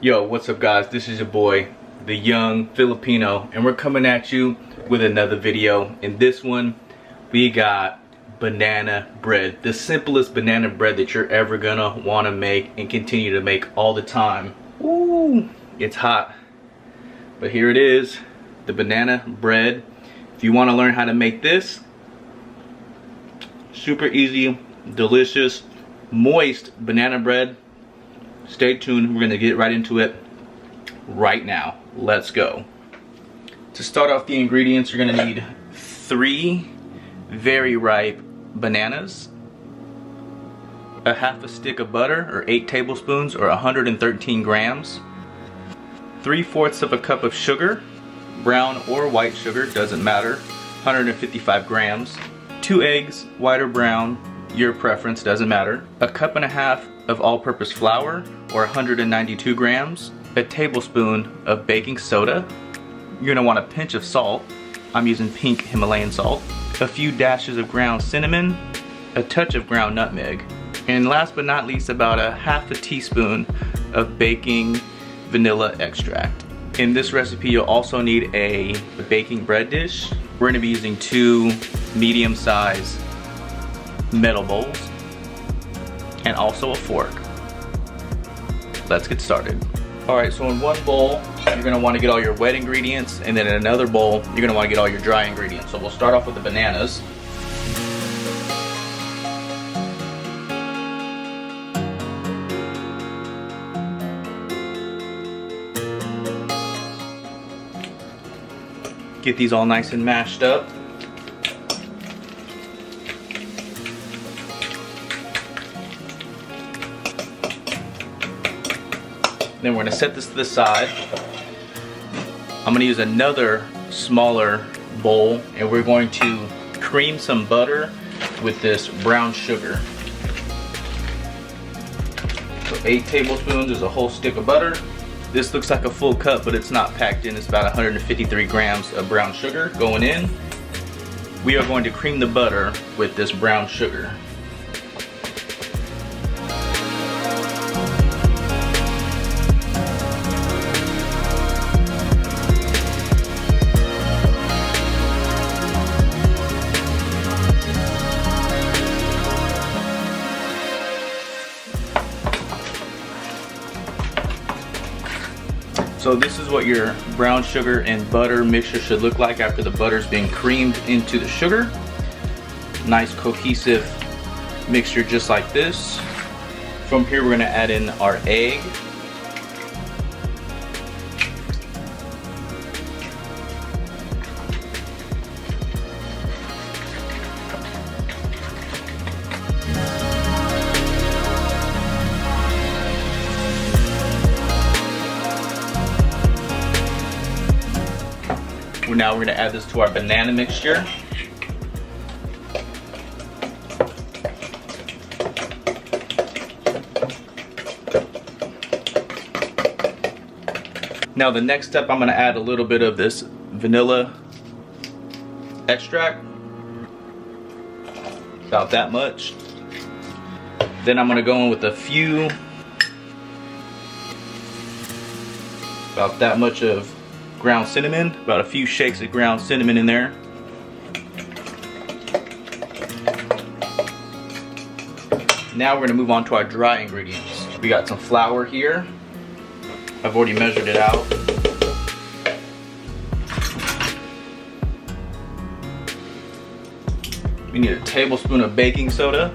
Yo, what's up guys? This is your boy, the young Filipino, and we're coming at you with another video. In this one, we got banana bread. The simplest banana bread that you're ever gonna wanna make and continue to make all the time. Ooh, it's hot. But here it is, the banana bread. If you wanna learn how to make this, super easy, delicious, moist banana bread. Stay tuned, we're gonna get right into it right now. Let's go. To start off the ingredients, you're gonna need 3 very ripe bananas, a half a stick of butter or 8 tablespoons or 113 grams, 3/4 of a cup of sugar, brown or white sugar, doesn't matter, 155 grams, 2 eggs, white or brown, your preference, doesn't matter, a cup and a half of all-purpose flour or 192 grams, a tablespoon of baking soda, you're gonna want a pinch of salt, I'm using pink Himalayan salt, a few dashes of ground cinnamon, a touch of ground nutmeg, and last but not least about a half a teaspoon of baking vanilla extract. In this recipe you'll also need a baking bread dish. We're gonna be using 2 medium-sized metal bowls and also a fork. Let's get started. Alright, so in one bowl you're going to want to get all your wet ingredients, and then in another bowl you're going to want to get all your dry ingredients. So we'll start off with the bananas. Get these all nice and mashed up. Then we're going to set this to the side. I'm going to use another smaller bowl and we're going to cream some butter with this brown sugar. So 8 tablespoons is a whole stick of butter. This looks like a full cup, but it's not packed in. It's about 153 grams of brown sugar going in. We are going to cream the butter with this brown sugar. So this is what your brown sugar and butter mixture should look like after the butter's been creamed into the sugar. Nice cohesive mixture just like this. From here we're going to add in our egg. Now we're going to add this to our banana mixture. Now the next step, I'm going to add a little bit of this vanilla extract. About that much. Then I'm going to go in with a few, about that much of ground cinnamon, about a few shakes of ground cinnamon in there. Now we're going to move on to our dry ingredients. We got some flour here. I've already measured it out. We need a tablespoon of baking soda.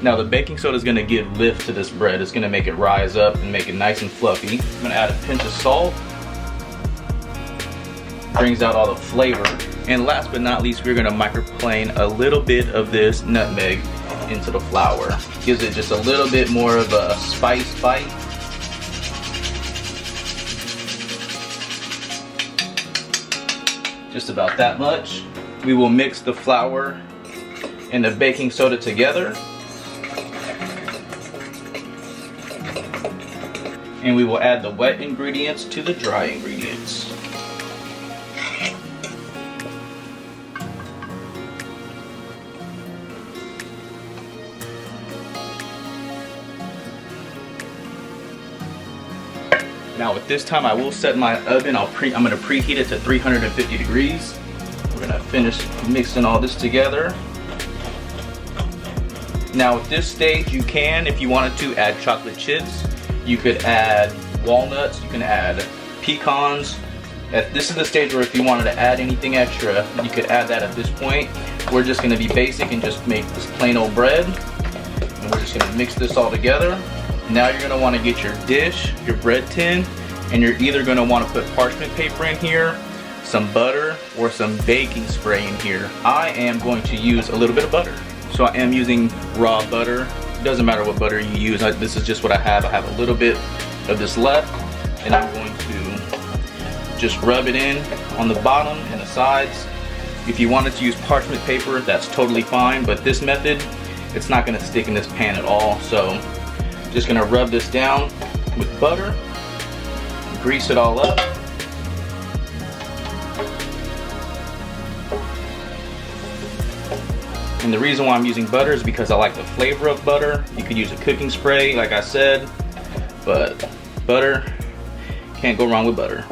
Now the baking soda is going to give lift to this bread. It's going to make it rise up and make it nice and fluffy. I'm going to add a pinch of salt. Brings out all the flavor. And last but not least, we're going to microplane a little bit of this nutmeg into the flour. Gives it just a little bit more of a spice bite. Just about that much. We will mix the flour and the baking soda together. And we will add the wet ingredients to the dry ingredients. Now at this time I will set my oven, I'm gonna preheat it to 350 degrees. We're gonna finish mixing all this together. Now at this stage you can, if you wanted to, add chocolate chips. You could add walnuts, you can add pecans. This is the stage where if you wanted to add anything extra, you could add that at this point. We're just gonna be basic and just make this plain old bread. And we're just gonna mix this all together. Now you're gonna wanna get your dish, your bread tin, and you're either gonna wanna put parchment paper in here, some butter, or some baking spray in here. I am going to use a little bit of butter. So I am using raw butter. It doesn't matter what butter you use. This is just what I have. I have a little bit of this left, and I'm going to just rub it in on the bottom and the sides. If you wanted to use parchment paper, that's totally fine, but this method, it's not gonna stick in this pan at all. So just gonna rub this down with butter, grease it all up. And the reason why I'm using butter is because I like the flavor of butter. You could use a cooking spray, like I said, but butter, can't go wrong with butter.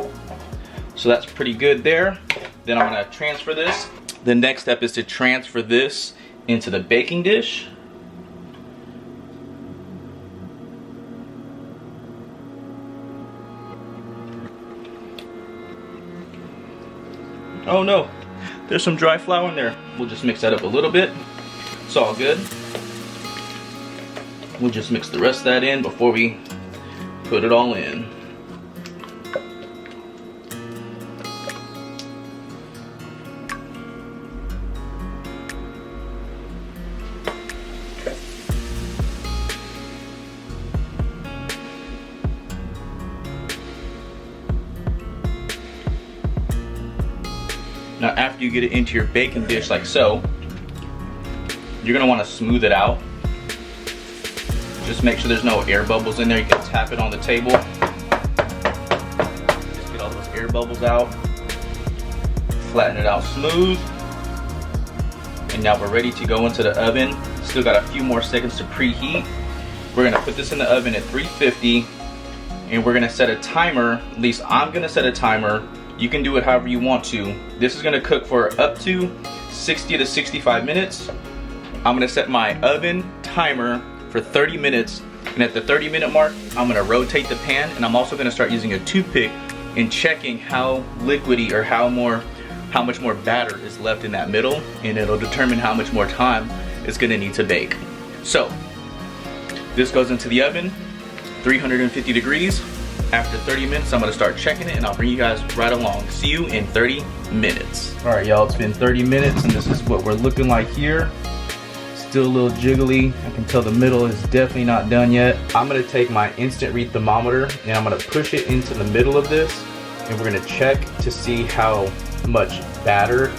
So that's pretty good there. Then I'm gonna transfer this. The next step is to transfer this into the baking dish. Oh no, there's some dry flour in there. We'll just mix that up a little bit. It's all good. We'll just mix the rest of that in before we put it all in. Now after you get it into your baking dish like so, you're gonna wanna smooth it out. Just make sure there's no air bubbles in there. You can tap it on the table. Just get all those air bubbles out. Flatten it out smooth. And now we're ready to go into the oven. Still got a few more seconds to preheat. We're gonna put this in the oven at 350 and we're gonna set a timer. At least I'm gonna set a timer. You can do it however you want to. This is gonna cook for up to 60 to 65 minutes. I'm gonna set my oven timer for 30 minutes. And at the 30-minute mark, I'm gonna rotate the pan, and I'm also gonna start using a toothpick and checking how liquidy or how much more batter is left in that middle, and it'll determine how much more time it's gonna need to bake. So, this goes into the oven, 350 degrees. After 30 minutes, I'm gonna start checking it and I'll bring you guys right along. See you in 30 minutes. All right, y'all, it's been 30 minutes and this is what we're looking like here. Still a little jiggly. I can tell the middle is definitely not done yet. I'm gonna take my instant read thermometer and I'm gonna push it into the middle of this and we're gonna check to see how much batter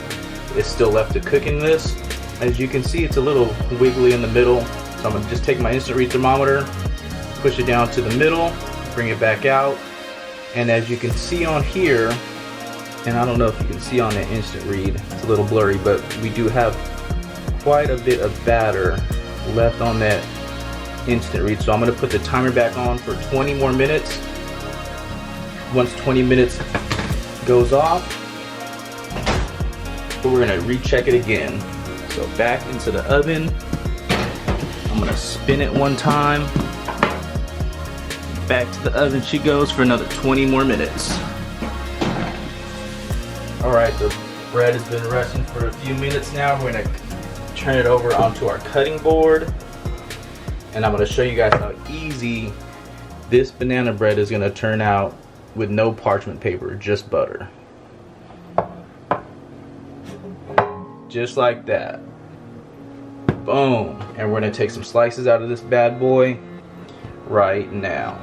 is still left to cook in this. As you can see, it's a little wiggly in the middle. So I'm gonna just take my instant read thermometer, push it down to the middle, bring it back out, and as you can see on here, and I don't know if you can see on the instant read, it's a little blurry, but we do have quite a bit of batter left on that instant read. So I'm going to put the timer back on for 20 more minutes. Once 20 minutes goes off, we're going to recheck it again. So back into the oven, I'm going to spin it one time. Back to the oven she goes for another 20 more minutes. Alright, the bread has been resting for a few minutes now. We're going to turn it over onto our cutting board. And I'm going to show you guys how easy this banana bread is going to turn out with no parchment paper, just butter. Just like that. Boom. And we're going to take some slices out of this bad boy right now.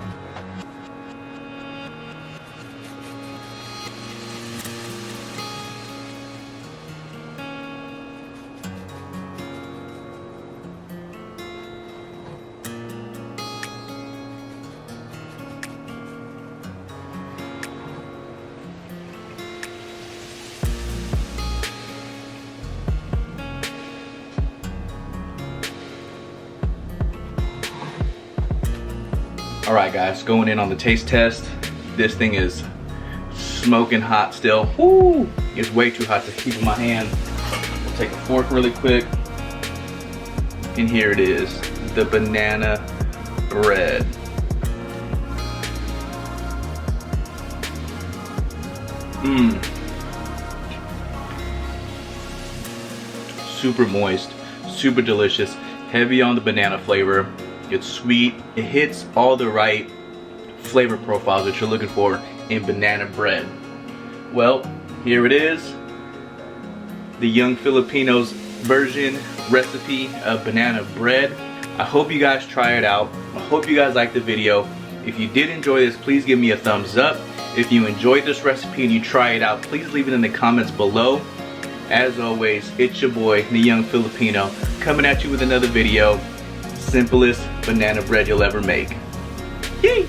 Alright guys, going in on the taste test. This thing is smoking hot still. Woo! It's way too hot to keep in my hand. We'll take a fork really quick. And here it is, the banana bread. Super moist, super delicious, heavy on the banana flavor. It's sweet, it hits all the right flavor profiles that you're looking for in banana bread. Well, here it is, the Young Filipinos version recipe of banana bread. I hope you guys try it out. I hope you guys liked the video. If you did enjoy this, please give me a thumbs up. If you enjoyed this recipe and you try it out, please leave it in the comments below. As always, it's your boy, the Young Filipino, coming at you with another video. Simplest banana bread you'll ever make. Yay!